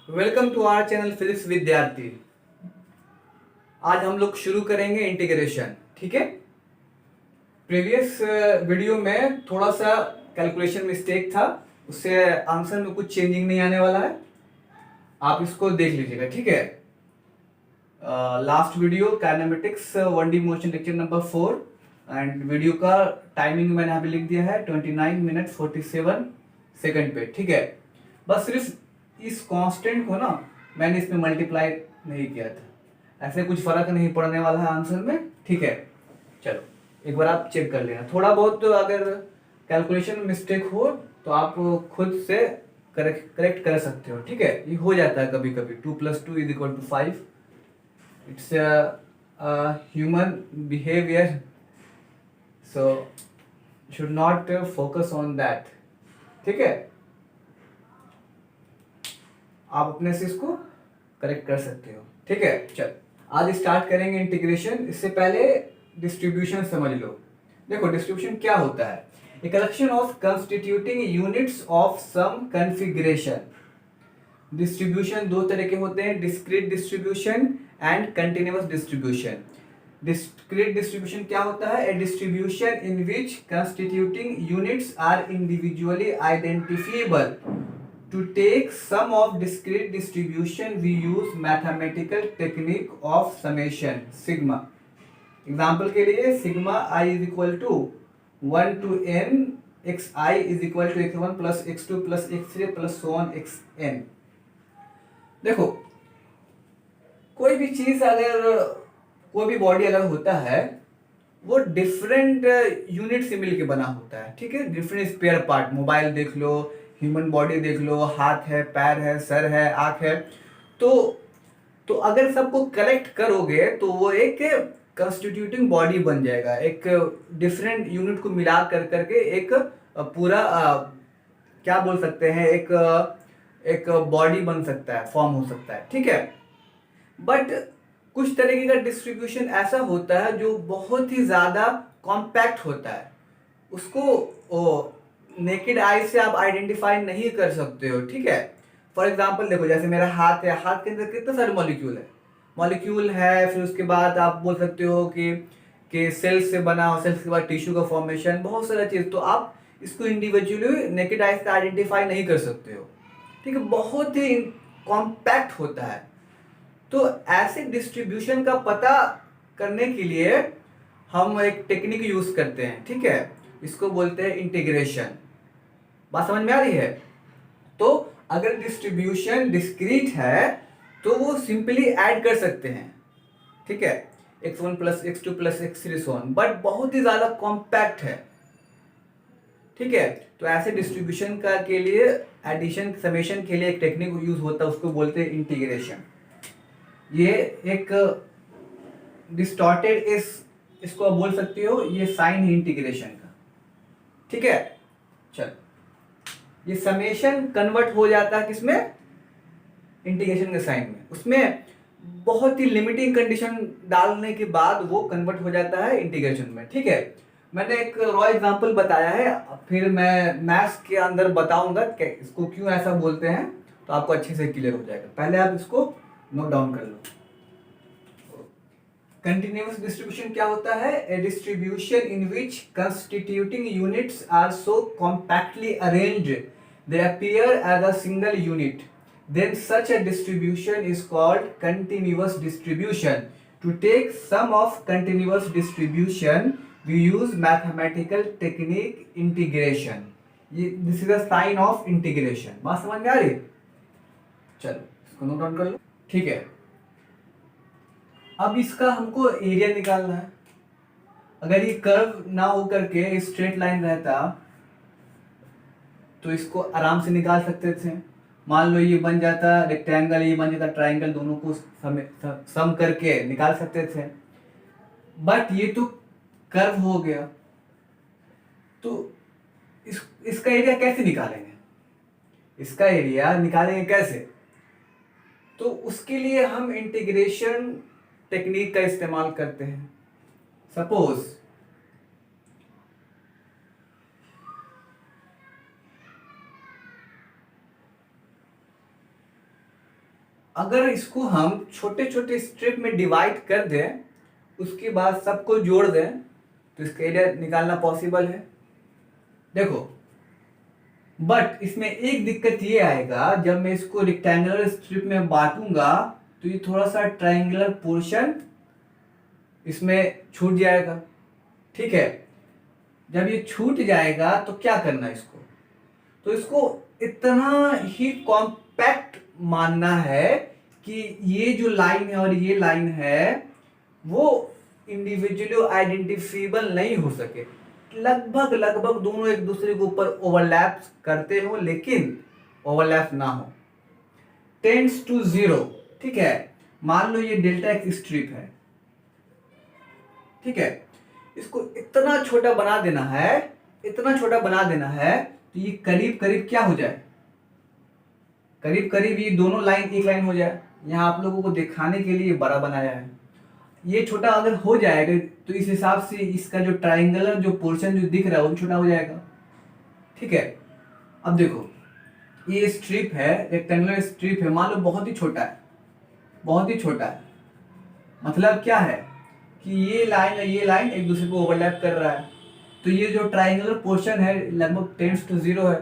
Welcome to our channel physics Vidyarthi. आज हम लोग शुरू करेंगे इंटीग्रेशन। ठीक है। प्रीवियस वीडियो में थोड़ा सा कैलकुलेशन मिस्टेक था, उससे आंसर में कुछ चेंजिंग नहीं आने वाला है। आप इसको देख लीजिएगा। ठीक है। Last video kinematics 1D motion lecture number 4 and video का टाइमिंग मैंने यहाँ पे लिख दिया है 29 मिनट 47 सेकंड पे। ठीक है। बस सिर्फ इस कांस्टेंट को ना मैंने इसमें मल्टीप्लाई नहीं किया था, ऐसे कुछ फर्क नहीं पड़ने वाला है आंसर में। ठीक है। चलो एक बार आप चेक कर लेना। थोड़ा बहुत अगर कैलकुलेशन मिस्टेक हो तो आप खुद से करेक्ट कर सकते हो। ठीक है। ये हो जाता है कभी कभी। 2+2=5। It's a human behavior, so should not focus on that. ठीक है। आप अपने से इसको करेक्ट कर सकते हो। ठीक है। चल आज स्टार्ट करेंगे इंटीग्रेशन। इससे पहले डिस्ट्रीब्यूशन समझ लो। देखो डिस्ट्रीब्यूशन क्या होता है। A collection of constituting units of some configuration. Distribution दो तरह के होते हैं, discrete distribution and continuous distribution. Discrete distribution क्या होता है? A distribution in which constituting units are individually identifiable. To take sum of discrete distribution we use mathematical technique of summation sigma. Example के लिए sigma i is equal to 1 to n x i is equal to x one plus x to plus x three plus so on x n. देखो कोई भी चीज अगर कोई भी body अगर होता है वो डिफरेंट यूनिट से मिलके बना होता है। ठीक है। डिफरेंट स्पेयर पार्ट, मोबाइल देख लो, ह्यूमन बॉडी देख लो, हाथ है, पैर है, सर है, आंख है। तो अगर सबको कलेक्ट करोगे तो वो एक कंस्टिट्यूटिंग बॉडी बन जाएगा। एक डिफरेंट यूनिट को मिला कर करके एक पूरा क्या बोल सकते हैं, एक बॉडी बन सकता है, फॉर्म हो सकता है। ठीक है। बट कुछ तरीके का डिस्ट्रीब्यूशन ऐसा होता है जो बहुत ही ज्यादा कॉम्पैक्ट होता है, उसको नेकेड आई से आप आइडेंटिफाई नहीं कर सकते हो। ठीक है। फॉर एग्जाम्पल देखो, जैसे मेरा हाथ है, हाथ के अंदर कितने सारे मॉलिक्यूल है। फिर उसके बाद आप बोल सकते हो कि सेल्स से बना हो, सेल्स के बाद टिश्यू का फॉर्मेशन, बहुत सारा चीज। तो आप इसको इंडिविजुअली नेकेड आई से आइडेंटिफाई नहीं कर सकते हो। ठीक है। बहुत ही कॉम्पैक्ट होता है। तो ऐसे डिस्ट्रीब्यूशन का पता करने के लिए हम एक टेक्निक यूज करते हैं। ठीक है। इसको बोलते हैं इंटीग्रेशन। बात समझ में आ रही है? तो अगर डिस्ट्रीब्यूशन डिस्क्रीट है तो वो सिंपली ऐड कर सकते हैं। ठीक है। x1 plus x2 plus x3 Son, but बहुत ही ज्यादा कॉम्पैक्ट है। ठीक है। तो ऐसे डिस्ट्रीब्यूशन का के लिए एडिशन समेशन के लिए एक टेक्निक यूज होता है, उसको बोलते हैं इंटीग्रेशन। ये एक डिस्टॉर्टेड इसको आप बोल सकते हो, ये साइन है इंटीग्रेशन का। ठीक है। चल ये समेशन कन्वर्ट हो जाता है किसमें? इंटीग्रेशन के साइन में। उसमें बहुत ही लिमिटिंग कंडीशन डालने के बाद वो कन्वर्ट हो जाता है इंटीग्रेशन में। ठीक है। मैंने एक रॉ एग्जांपल बताया है, फिर मैं मैथ्स के अंदर बताऊंगा कि इसको क्यों ऐसा बोलते हैं, तो आपको अच्छे से क्लियर हो जाएगा। पहले आप इसको नोट डाउन कर लो। कंटिन्यूअस डिस्ट्रीब्यूशन क्या होता है? A distribution in which constituting units are so compactly arranged they appear as a single unit, then such a distribution is called continuous distribution. To take sum of continuous distribution we use mathematical technique integration. this is a sign of integration. बात समझ में आ रही है? चलो इसको note down कर लो। ठीक है। अब इसका हमको एरिया निकालना है। अगर ये कर्व ना हो करके स्ट्रेट लाइन रहता तो इसको आराम से निकाल सकते थे। मान लो ये बन जाता रेक्टेंगल, ये बन जाता ट्रायंगल, दोनों को सम करके निकाल सकते थे। बट ये तो कर्व हो गया, तो इसका एरिया कैसे निकालेंगे? इसका एरिया निकालेंगे कैसे? तो उसके लिए हम इंटीग्रेशन टेक्निक का इस्तेमाल करते हैं। सपोज अगर इसको हम छोटे छोटे स्ट्रिप में डिवाइड कर दें, उसके बाद सबको जोड़ दें, तो इसका एरिया निकालना पॉसिबल है। देखो, बट इसमें एक दिक्कत ये आएगा, जब मैं इसको रेक्टेंगुलर स्ट्रिप में बांटूंगा तो ये थोड़ा सा ट्रायंगुलर पोर्शन इसमें छूट जाएगा। ठीक है, जब ये छूट जाएगा तो क्या करना है इसको, तो इसको इतना ही कॉम्पैक्ट मानना है कि ये जो लाइन है और ये लाइन है वो इंडिविजुअली आइडेंटिफिएबल नहीं हो सके। लगभग लगभग दोनों एक दूसरे के ऊपर ओवरलैप करते हो, लेकिन ओवरलैप ना हो, टेंड्स टू जीरो। ठीक है, मान लो ये डेल्टा एक्स स्ट्रिप है। ठीक है, इसको इतना छोटा बना देना है, इतना छोटा बना देना है, तो ये करीब करीब क्या हो जाए, करीब करीब ये दोनों लाइन एक लाइन हो जाए। यहाँ आप लोगों को दिखाने के लिए बड़ा बनाया है। ये छोटा अगर हो जाएगा तो इस हिसाब से इसका जो ट्रायंगुलर जो पोर्शन जो दिख रहा है वो भी छोटा हो जाएगा। ठीक है, अब देखो ये स्ट्रिप है, रेक्टेंगुलर स्ट्रिप है, मान लो बहुत ही छोटा है, बहुत ही छोटा है। मतलब क्या है कि ये लाइन और ये लाइन एक दूसरे को ओवरलैप कर रहा है, तो ये जो ट्रायंगुलर पोर्शन है लगभग टेंड्स टू जीरो है।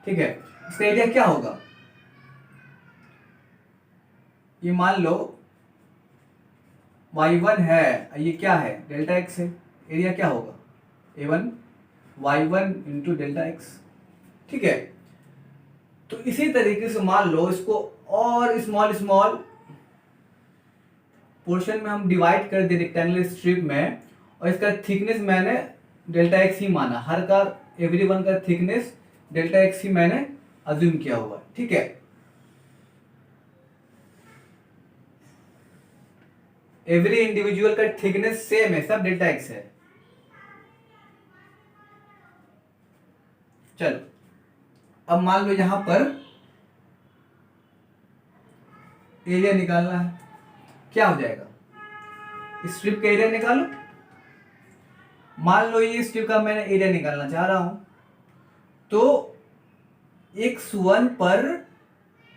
ठीक है, इसका एरिया क्या होगा, ये मान लो y1 है, ये क्या है डेल्टा x है, एरिया क्या होगा a1 y1 into delta x। ठीक है, तो इसी तरीके से मान लो इसको और स्मॉल स्मॉल पोर्शन में हम डिवाइड कर दे रेक्टेंगुलर स्ट्रिप में, और इसका थिकनेस मैंने डेल्टा x ही माना, हर का एवरी वन का थिकनेस डेल्टा x ही मैंने अज्यूम किया हुआ। ठीक है, एवरी इंडिविजुअल का थिकनेस सेम है, सब डेल्टा एक्स है। चलो, अब मान लो यहां पर एरिया निकालना है, क्या हो जाएगा, स्ट्रिप का एरिया निकालो। मान लो ये स्ट्रिप का मैंने एरिया निकालना चाह रहा हूं, तो x1 पर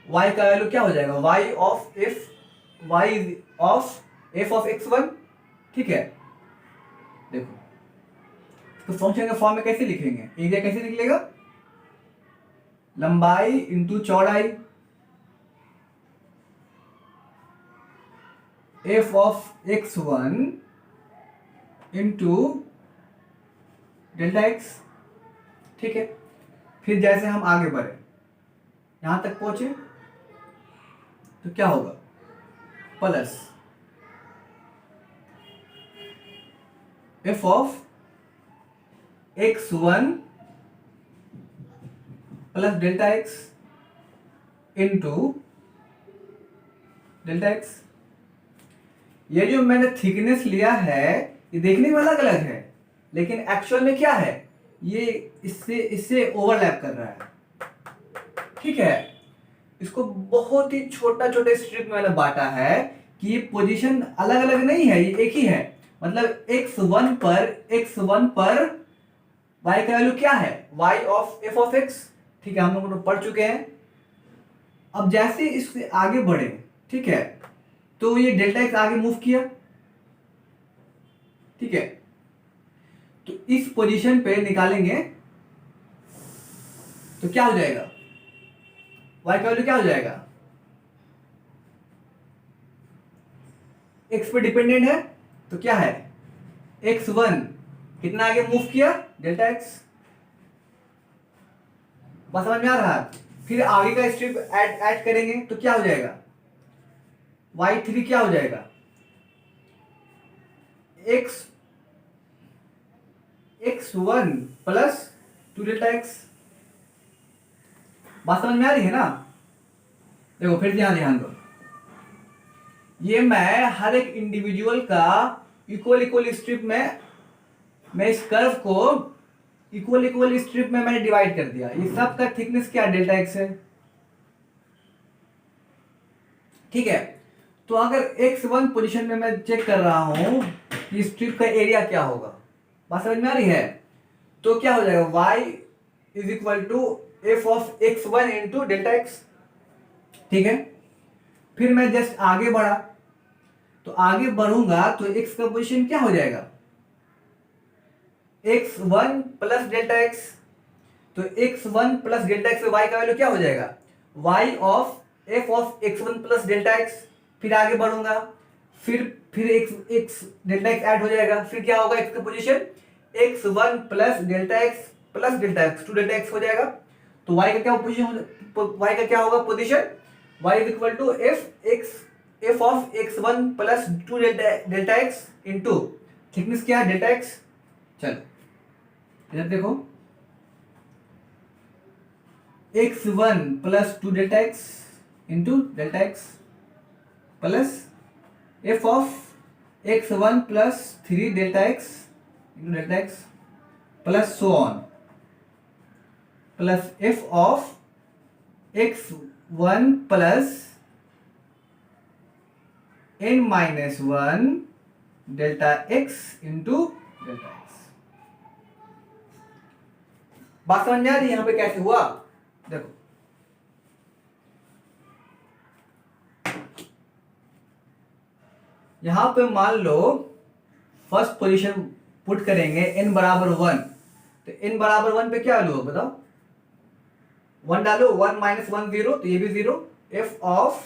y का वैल्यू क्या हो जाएगा, y of f of x1। ठीक है, देखो तो फंक्शन के फॉर्म में कैसे लिखेंगे, एरिया कैसे निकलेगा, लंबाई इंटू चौड़ाई, f of x1 into delta x। ठीक है, फिर जैसे हम आगे बढ़े यहां तक पहुंचे तो क्या होगा, plus f of x1 plus delta x into delta x। ये जो मैंने थिकनेस लिया है ये देखने में अलग अलग है, लेकिन एक्चुअल में क्या है, ये इससे ओवरलैप कर रहा है। ठीक है, इसको बहुत ही छोटा छोटे स्ट्रिप में मैंने बांटा है कि ये पोजीशन अलग अलग नहीं है, ये एक ही है। मतलब x1 पर y का वैल्यू क्या है, y of f of x। ठीक है, हम लोग तो पढ़ चुके हैं। अब जैसे इससे आगे बढ़े, ठीक है, तो ये डेल्टा x आगे मूव किया। ठीक है, तो इस पोजीशन पे निकालेंगे तो क्या हो जाएगा, y का वैल्यू क्या हो जाएगा, x पे डिपेंडेंट है तो क्या है, x1 कितना आगे मूव किया, डेल्टा x। बस समझ में आ रहा है। फिर आगे का स्ट्रिप ऐड करेंगे तो क्या हो जाएगा, y3 क्या हो जाएगा, x1 प्लस 2 डेल्टा x। बात समझ में आ रही है ना। देखो फिर ध्यान दो, ये मैं हर एक इंडिविजुअल का इक्वल स्ट्रिप में, मैं इस कर्व को इक्वल स्ट्रिप में मैंने डिवाइड कर दिया। ये सब का थिकनेस क्या, डेल्टा x है। ठीक है, तो अगर x1 पोजीशन में मैं चेक कर रहा हूं कि स्ट्रिप का एरिया क्या होगा, बात समझ में आ रही है, तो क्या हो जाएगा, y is equal to f of x1 into delta x। ठीक है, फिर मैं जस्ट आगे बढ़ा, तो आगे बढ़ूंगा तो x का पोजीशन क्या हो जाएगा, x1 प्लस डेल्टा x। तो x1 plus delta x, y का वैल्यू क्या हो जाएगा, y of f of x1 plus delta x। फिर आगे बढ़ूंगा, फिर x डेल्टा x ऐड हो जाएगा, फिर क्या होगा x का position x1 plus delta x plus delta x, 2 delta x हो जाएगा। तो y का क्या पोजीशन, y का क्या होगा position, y is equal to f of x1 plus 2 delta x into thickness क्या है डेल्टा x। चलो इधर देखो, x1 plus 2 delta x into delta x plus f of x1 plus 3 delta x into delta x plus so on, plus f of x1 plus n minus 1 delta x into delta x। बात समझ में आ रही है यहां पे कैसे हुआ, देखो यहां पे मान लो फर्स्ट पोजीशन पुट करेंगे n बराबर 1, तो n बराबर 1 पे क्या वैल्यू बताओ, 1 डालो, 1 माइनस 1 0, तो ये भी 0, f of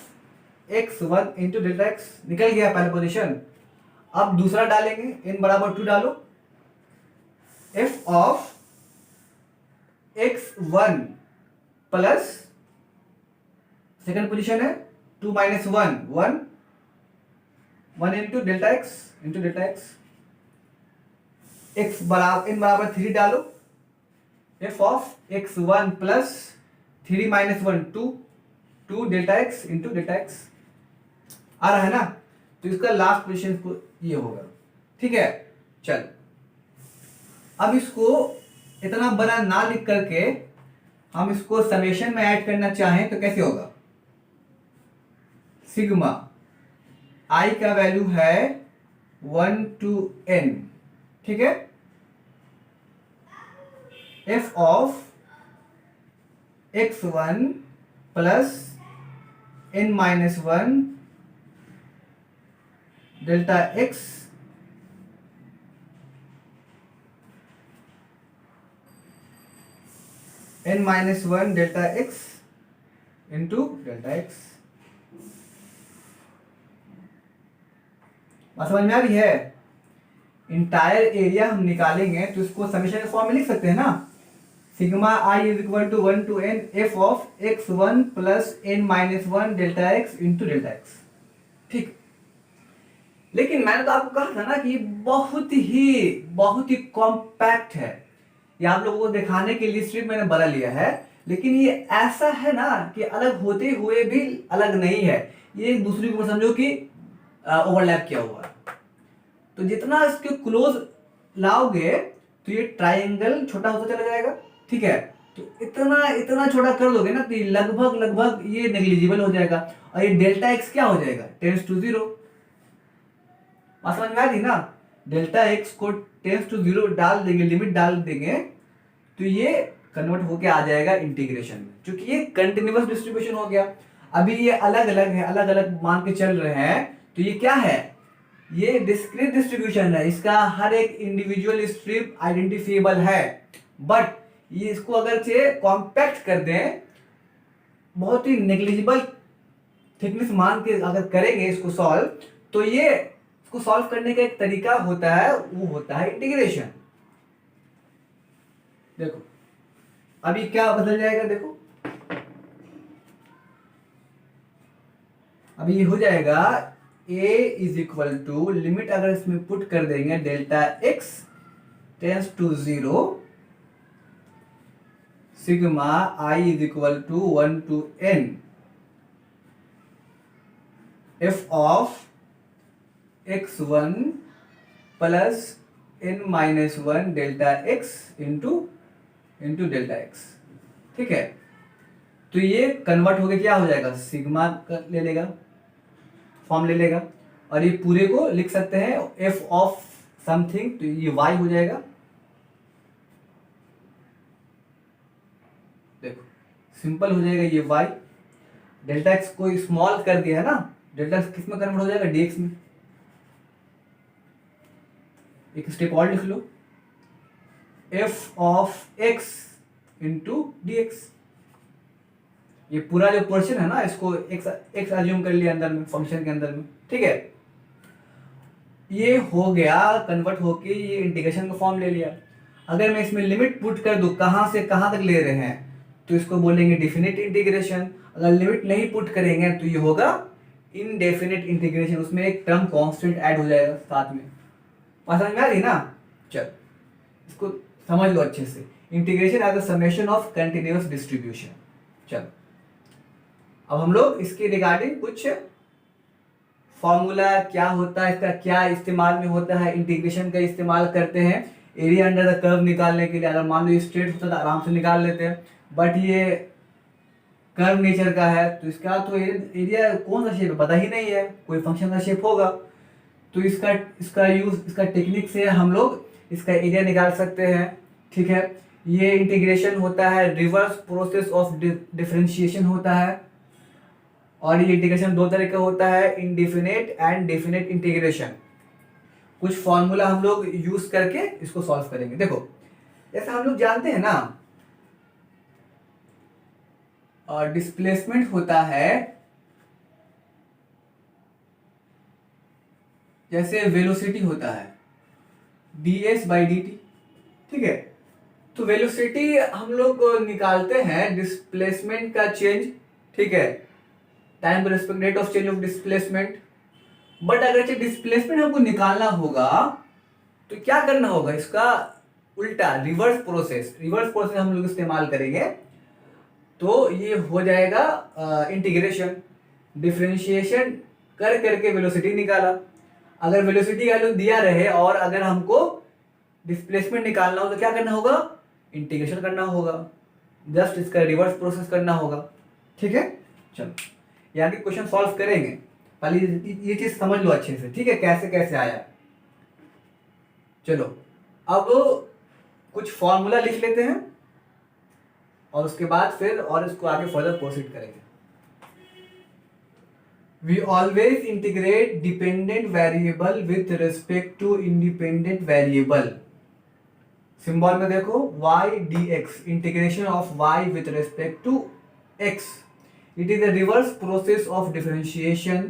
x1 into delta x निकल गया पहले पोजीशन। अब दूसरा डालेंगे, n बराबर 2 डालो, f of x1 plus second position है 2 minus 1 1 1 into delta x x बराबर n बराबर 3 डालो, f of x1 plus 3 minus 1 2 delta x into delta x आ रहा है ना। तो इसका लास्ट पोजीशन ये होगा, ठीक है। चल अब इसको इतना बड़ा ना लिख करके हम इसको समेशन में ऐड करना चाहें तो कैसे होगा, सिग्मा i का वैल्यू है 1 to n, ठीक है, f of x1 plus n minus 1 delta x n minus 1 delta x into delta x। बात समझ में आ रही है। इंटायर एरिया हम निकालेंगे तो इसको समेशन फॉर्म में लिख सकते हैं ना, sigma i is equal to 1 to n f of x1 plus n minus 1 delta x into delta x, ठीक। लेकिन मैंने तो आपको कहा था ना कि बहुत ही कॉम्पैक्ट है, ये आप लोगों को दिखाने के लिए सिर्फ मैंने बना लिया है, लेकिन ये ऐसा है ना कि अलग होते हुए भी अलग नहीं है, ये एक दूसरे को समझो कि ओवरलैप किया हुआ है। तो जितना इसके क्लोज लाओगे तो ये ट्राइंगल छोटा होता चला जाएगा, ठीक है। तो इतना छोटा कर दोगे ना तो ये लगभग ये नेग्लिजिबल हो जाएगा, और ये डेल्टा एक्स क्या हो जाएगा, टेंस टू 0। बात समझ में आ रही ना, डेल्टा एक्स को टेंस टू 0 डाल देंगे, लिमिट डाल देंगे, तो ये कन्वर्ट होके आ जाएगा इंटीग्रेशन में, क्योंकि ये कंटिन्यूअस डिस्ट्रीब्यूशन हो गया। अभी ये अलग अलग है, अलग अलग मान के चल रहे हैं, तो ये क्या है, ये डिस्क्रीट डिस्ट्रीब्यूशन है, इसका हर एक इंडिविजुअल स्ट्रिप आइडेंटिफिएबल है। बट ये इसको अगर से कॉम्पैक्ट कर दें, बहुत ही नेग्लिजिबल थिकनेस मान के अगर करेंगे इसको सॉल्व, तो ये इसको सॉल्व करने का एक तरीका होता है, वो होता है इंटीग्रेशन। देखो अभी क्या बदल जाएगा, देखो अभी ये हो जाएगा a is equal to limit, अगर इसमें पुट कर देंगे delta x tends to 0, sigma i is equal to 1 to n f of x1 plus n minus 1 delta x into delta x, ठीक है। तो ये कन्वर्ट होके क्या हो जाएगा, सिग्मा ले लेगा, फॉर्म ले लेगा, और ये पूरे को लिख सकते हैं f ऑफ समथिंग, तो ये y हो जाएगा। देखो सिंपल हो जाएगा ये y, डेल्टा एक्स को स्मॉल कर दिया है ना, डेल्टा एक्स किस में कन्वर्ट हो जाएगा, डीएक्स में। एक स्टेप और लिख लो, f of x into d x. ये पूरा जो पोर्शन है ना, इसको एक्स एक्स अज्यूम कर लिया अंदर में, फंक्शन के अंदर में, ठीक है। ये हो गया कन्वर्ट होके, ये इंटीग्रेशन का फॉर्म ले लिया। अगर मैं इसमें लिमिट पुट कर दूं, कहां से कहां तक ले रहे हैं, तो इसको बोलेंगे डिफिनिट इंटीग्रेशन। अगर लिमिट नहीं पुट करेंगे तो ये होगा इनडेफिनिट इंटीग्रेशन, उसमें एक टर्म कांस्टेंट ऐड हो जाएगा साथ में। समझ में आ रही ना? चल इसको समझ लो अच्छे से, integration as a summation of continuous distribution. चलो अब हम लोग इसके रिगार्डिंग कुछ फॉर्मूला क्या होता है, इसका क्या इस्तेमाल में होता है, इंटीग्रेशन का इस्तेमाल करते हैं एरिया अंडर द कर्व निकालने के लिए। अगर मान लो ये स्ट्रेट होता तो आराम से निकाल लेते हैं, बट ये कर्व नेचर का है तो इसका तो एरिया कौन सा शेप है पता ही नहीं है, कोई फंक्शन का शेप होगा। तो इसका यूज, इसका टेक्निक से हम लोग इसका एरिया निकाल सकते हैं, ठीक है। ये इंटीग्रेशन होता है, रिवर्स प्रोसेस ऑफ डिफरेंशिएशन होता है। और ये इंटीग्रेशन दो तरह का होता है, इंडेफिनिट एंड डेफिनिट इंटीग्रेशन। कुछ फॉर्मूला हम लोग यूज करके इसको सॉल्व करेंगे। देखो जैसे हम लोग जानते हैं ना, और डिस्प्लेसमेंट होता है, जैसे वेलोसिटी होता है ds बाई dt, ठीक है। तो वेलोसिटी हम लोग निकालते हैं डिस्प्लेसमेंट का चेंज, ठीक है, time respect rate of change of displacement. But अगर डिस्प्लेसमेंट हमको निकालना होगा तो क्या करना होगा, इसका उल्टा रिवर्स प्रोसेस हम लोग इस्तेमाल करेंगे। तो ये हो जाएगा इंटीग्रेशन, डिफरेंशिएशन कर करके वेलोसिटी निकाला। अगर वेलोसिटी वैल्यू दिया रहे और अगर हमको डिस्प्लेसमेंट निकालना हो तो क्या करना होगा, इंटीग्रेशन करना होगा, जस्ट इसका रिवर्स प्रोसेस करना होगा, ठीक है। चलो यहाँ के क्वेश्चन सॉल्व करेंगे, पहले ये चीज समझ लो अच्छे से, ठीक है, कैसे कैसे आया। चलो अब कुछ फॉर्मूला लिख लेते हैं और उसके बाद फिर और इसको आगे फर्दर प्रोसीड करेंगे। We always integrate dependent variable with respect to independent variable. Symbol में देखो y dx, integration of y with respect to x. It is a reverse process of differentiation.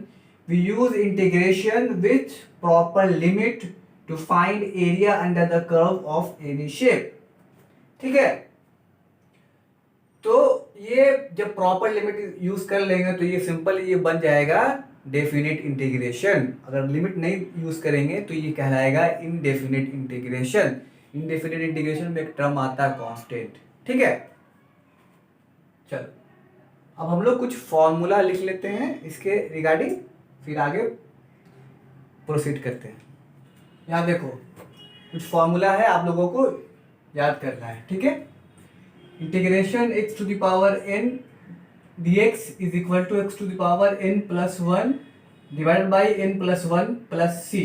We use integration with proper limit to find area under the curve of any shape. ठीक है, तो ये जब proper limit use कर लेंगे तो ये simple ये बन जाएगा डेफिनिट इंटीग्रेशन। अगर लिमिट नहीं यूज करेंगे तो ये कहलाएगा इनडेफिनिट इंटीग्रेशन। इनडेफिनिट इंटीग्रेशन में एक टर्म आता है कांस्टेंट, ठीक है। चलो अब हम लोग कुछ फॉर्मूला लिख लेते हैं इसके रिगार्डिंग, फिर आगे प्रोसीड करते हैं। यहाँ देखो कुछ फॉर्मूला है, आप लोगों को याद करना है, ठीक है। Integration x to the power n dx is equal to x to the power n plus 1 divided by n plus 1 plus c।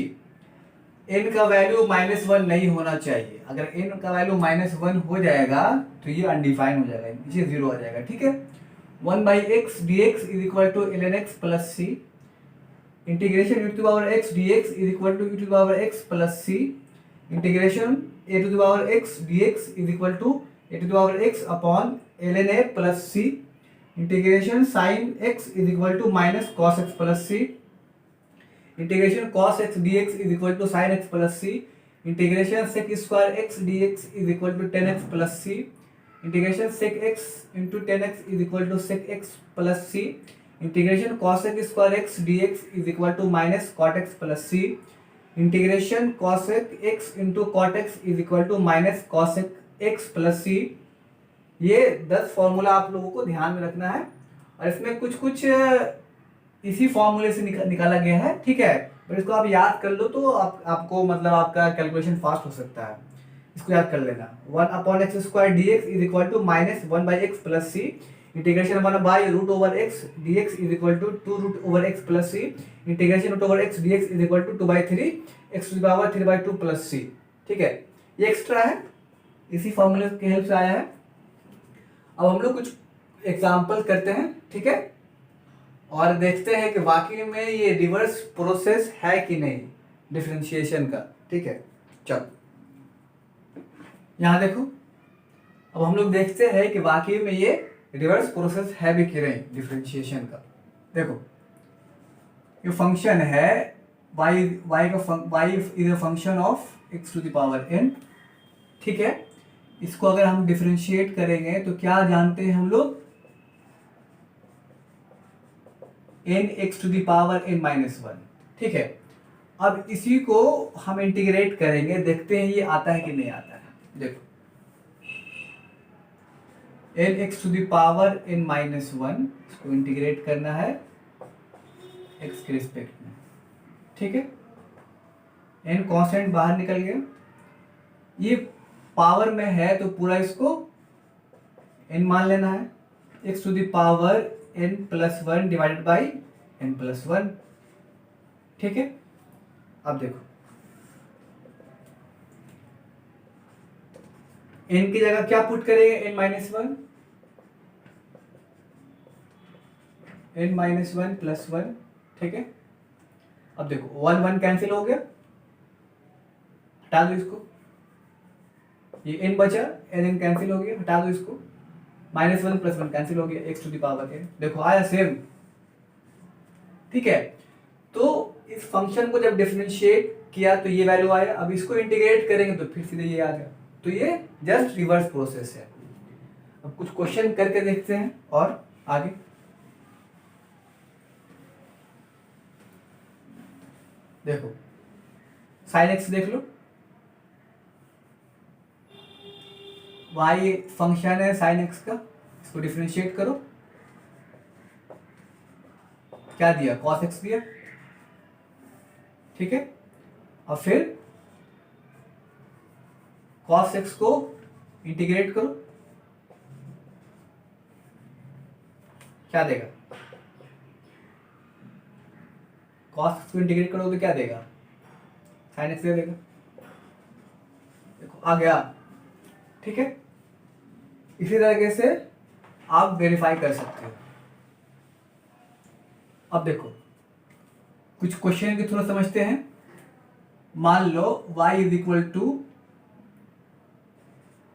n का वैल्यू -1 नहीं होना चाहिए, अगर n का वैल्यू -1 हो जाएगा तो ये अनडिफाइन हो जाएगा, नीचे 0 आ जाएगा, ठीक है। 1 by x dx is equal to ln x plus c। Integration e to the power x dx is equal to e to the power x plus c। Integration a to the power x dx is equal to a to the power x upon ln a plus c। Integration sin x is equal to minus cos x plus c। Integration cos x dx is equal to sin x plus c। Integration sec square x dx is equal to 10x plus c। Integration sec x into 10x is equal to sec x plus c। Integration cosec square x dx is equal to minus cot x plus c। Integration cosec x into cot x is equal to minus cosec x plus c. ये 10 formula आप लोगों को ध्यान में रखना है और इसमें कुछ कुछ इसी फॉर्मूले से निकाला गया है, ठीक है। बट इसको आप याद कर लो तो आपको मतलब आपका कैलकुलेशन फास्ट हो सकता है, इसको याद कर लेना। 1 upon x square d x is equal to minus 1 by x plus c. Integration 1 by root over x d x is equal to 2 root over x plus c. Integration root over x d x is equal to 2 by 3 x to the power 3 by 2 plus c, ठीक है। ये extra है, इसी फॉर्मूले के help से आया है। अब हम लोग कुछ एग्जाम्पल करते हैं, ठीक है। और देखते हैं कि वाकई में ये रिवर्स प्रोसेस है कि नहीं डिफरेंशिएशन का। ठीक है, चलो यहाँ देखो, अब हम लोग देखते हैं कि वाकई में ये रिवर्स प्रोसेस है भी कि नहीं डिफरेंशिएशन का। देखो ये फंक्शन है y is a function of x to the power n। ठीक है, इसको अगर हम डिफरेंशिएट करेंगे तो क्या जानते हैं हम लोग, n x to the power n minus one. ठीक है, अब इसी को हम इंटीग्रेट करेंगे, देखते हैं ये आता है कि नहीं आता है। देखो n x to the power n minus one, इसको इंटीग्रेट करना है x के रिस्पेक्ट में। ठीक है, n कांस्टेंट बाहर निकल गया, ये पावर में है तो पूरा इसको n मान लेना है, x to the power n plus one divided by n plus one. ठीक है, अब देखो n की जगह क्या पुट करेंगे, n minus one, n minus one plus one. ठीक है, अब देखो वन वन कैंसिल हो गया, हटा दो इसको, ये n बचा, n कैंसिल हो गया, हटा दो इसको, minus one plus one cancel हो गया, x to the power n। देखो आया सेम। ठीक है, तो इस फंक्शन को जब डिफरेंशिएट किया तो ये वैल्यू आया, अब इसको इंटीग्रेट करेंगे तो फिर सीधे ये आ गया, तो ये जस्ट रिवर्स प्रोसेस है। अब कुछ क्वेश्चन करके देखते हैं और आगे। देखो साइन एक्स देख लो, y फंक्शन है साइन एक्स का, इसको डिफरेंशिएट करो, क्या दिया, कॉस एक्स दिया। ठीक है, और फिर कॉस एक्स को इंटीग्रेट करो, क्या देगा, कॉस एक्स को इंटीग्रेट करो तो क्या देगा, साइन एक्स दे देगा। देखो आ गया। ठीक है, इसी तरीके से आप वेरीफाई कर सकते हो। अब देखो कुछ क्वेश्चन के थ्रू समझते हैं। मान लो y is equal to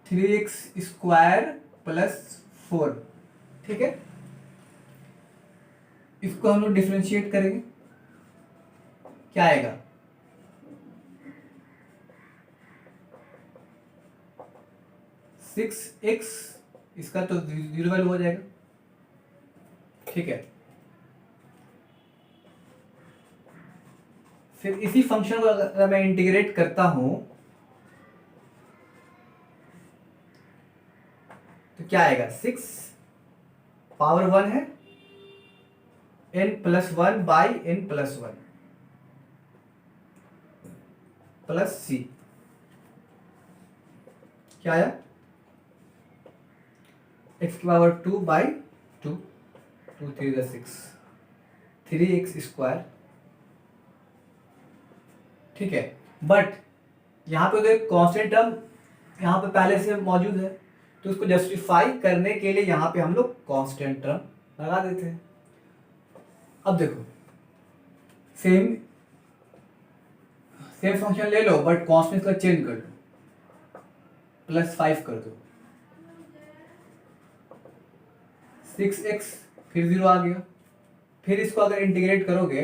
3x square plus 4। ठीक है, इसको हम लोग डिफरेंशिएट करेंगे, क्या आएगा, सिक्स एक्स, इसका तो जीरो वैल्यू हो जाएगा। ठीक है, फिर इसी फंक्शन को अगर मैं इंटीग्रेट करता हूं तो क्या आएगा, सिक्स पावर वन है n plus one by n plus one plus c, क्या आया, x की power two by two, two three the six, 3x square. ठीक है, बट यहाँ पे तो एक कांस्टेंट टर्म यहाँ पे पहले से मौजूद है, तो उसको जस्टिफाई करने के लिए यहाँ पे हम लोग कांस्टेंट टर्म लगा देते हैं। अब देखो सेम फंक्शन ले लो बट कांस्टेंट का चेंज कर दो, प्लस 5 कर दो, 6x फिर 0 आ गया, फिर इसको अगर इंटीग्रेट करोगे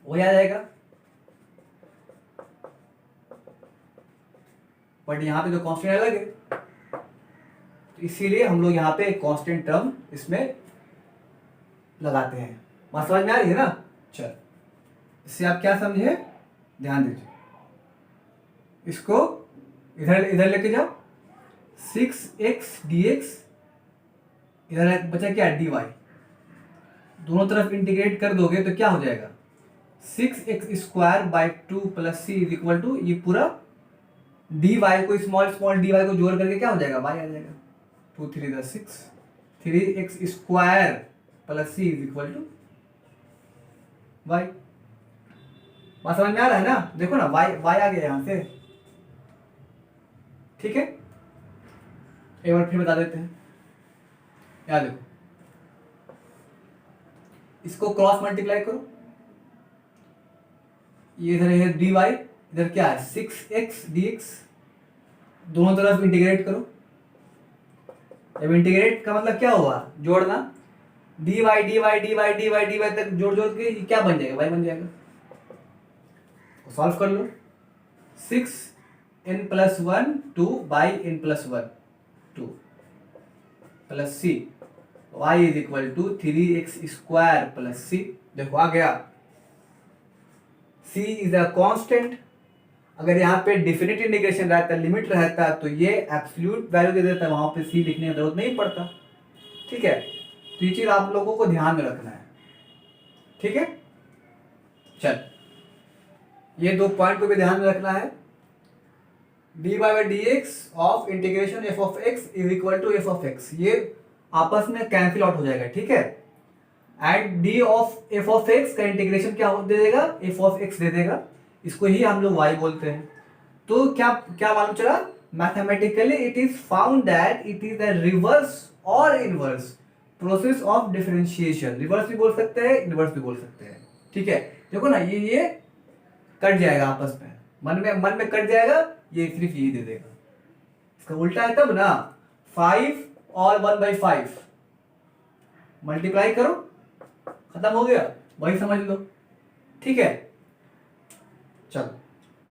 वो आ जाएगा, बट यहाँ पे तो कांस्टेंट अलग है, तो इसीलिए हम लोग यहाँ पे कांस्टेंट टर्म इसमें लगाते हैं। बात समझ में आ रही है ना। चल इससे आप क्या समझे, ध्यान दीजिए, इसको इधर इधर लेके जाओ, 6x dx, इधर बचा क्या, dy, दोनों तरफ इंटीग्रेट कर दोगे तो क्या हो जाएगा, 6x square by two plus C is equal to, ये पूरा dy को स्मॉल dy को जोड़ करके क्या हो जाएगा, y आ जाएगा, 2 3 6, 3x square plus C is equal to y। बात समझ में आ रहा है ना, देखो ना y आ गया यहां से। ठीक है, एक बार फिर बता देते हैं, याद देखो, इसको क्रॉस मल्टीप्लाई करो, ये इधर है dy, इधर क्या है 6x dx, दोनों तरफ इंटीग्रेट करो। जब इंटीग्रेट का मतलब क्या हुआ, जोड़ना, dy dy dy dy dy तक जोड़ जोड़ के क्या बन जाएगा, y बन जाएगा। सॉल्व कर लो, 6n+1 2 by n+1 2 plus c, y is equal to 3x² plus c। देखो आ गया, c इज अ कांस्टेंट। अगर यहाँ पे डिफिनिट इंटीग्रेशन रहता, लिमिट रहता, तो ये एब्सोल्यूट वैल्यू दे देता, वहां पे c लिखने की जरूरत नहीं पड़ता। ठीक है, तो ये चीज आप लोगों को ध्यान में रखना है। ठीक है, चल ये दो पॉइंट को भी ध्यान में रखना है। dy/dx of integration f of x is equal to f of x, ये आपस में कैंसिल आउट हो जाएगा। ठीक है, and d of f of x का इंटीग्रेशन क्या दे देगा, f of x दे देगा, इसको ही हम लोग y बोलते हैं। तो क्या क्या मालूम चला, mathematically it is found that it is the reverse और inverse process of differentiation. Reverse भी बोल सकते हैं, इनवर्स भी बोल सकते हैं। ठीक है, देखो ना, ये कट जाएगा आपस में, मन में कट जाएगा, ये सिर्फ ये दे देगा। इसका उल्टा है तब ना, 5 और 1/5 मल्टीप्लाई करो, खत्म हो गया, वही समझ लो। ठीक है, चलो।